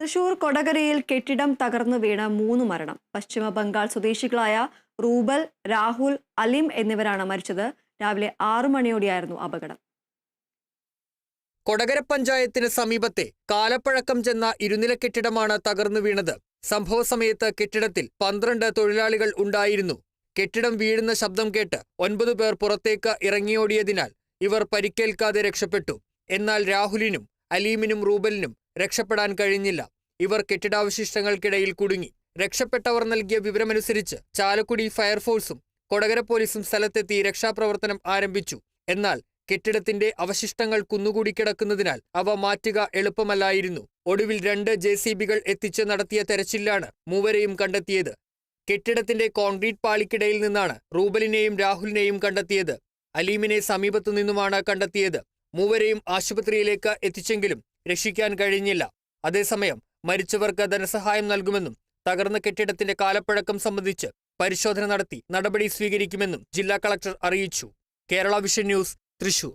തൃശൂർ കൊടകരയിൽ കെട്ടിടം തകർന്നു വീണ് 3 മരണം. പശ്ചിമ ബംഗാൾ സ്വദേശികളായ റൂബൽ, രാഹുൽ, അലിം എന്നിവരാണ് മരിച്ചത്. രാവിലെ 6 മണിയോടെയായിരുന്നു അപകടം. കൊടകര പഞ്ചായത്തിന് സമീപത്തെ കാലപ്പഴക്കം ചെന്ന ഇരുനില കെട്ടിടമാണ് തകർന്നു വീണത്. സംഭവ സമയത്ത് കെട്ടിടത്തിൽ 12 തൊഴിലാളികൾ ഉണ്ടായിരുന്നു. കെട്ടിടം വീഴുന്ന ശബ്ദം കേട്ട് 9 പേർ പുറത്തേക്ക് ഇറങ്ങിയോടിയതിനാൽ ഇവർ പരിക്കേൽക്കാതെ രക്ഷപ്പെട്ടു. എന്നാൽ രാഹുലിനും അലീമിനും റൂബലിനും രക്ഷപ്പെടാൻ കഴിഞ്ഞില്ല. ഇവർ കെട്ടിടാവശിഷ്ടങ്ങൾക്കിടയിൽ കുടുങ്ങി. രക്ഷപ്പെട്ടവർ നൽകിയ വിവരമനുസരിച്ച് ചാലക്കുടി ഫയർഫോഴ്സും കൊടകര പോലീസും സ്ഥലത്തെത്തി രക്ഷാപ്രവർത്തനം ആരംഭിച്ചു. എന്നാൽ കെട്ടിടത്തിന്റെ അവശിഷ്ടങ്ങൾ കുന്നുകൂടി കിടക്കുന്നതിനാൽ അവ മാറ്റുക എളുപ്പമല്ലായിരുന്നു. ഒടുവിൽ 2 JCBകൾ എത്തിച്ച് നടത്തിയ തെരച്ചിലാണ് മൂവരെയും കണ്ടെത്തിയത്. കെട്ടിടത്തിന്റെ കോൺക്രീറ്റ് പാളിക്കിടയിൽ നിന്നാണ് റൂബലിനെയും രാഹുലിനെയും കണ്ടെത്തിയത്. അലീമിനെ സമീപത്തു നിന്നുമാണ് കണ്ടെത്തിയത്. മൂവരെയും ആശുപത്രിയിലേക്ക് എത്തിച്ചെങ്കിലും രക്ഷിക്കാൻ കഴിഞ്ഞില്ല. അതേസമയം മരിച്ചവർക്ക് ധനസഹായം നൽകുമെന്നും തകർന്ന കെട്ടിടത്തിന്റെ കാലപ്പഴക്കം സംബന്ധിച്ച് പരിശോധന നടത്തി നടപടി സ്വീകരിക്കുമെന്നും ജില്ലാ കളക്ടർ അറിയിച്ചു. Kerala vision news, Thrissur.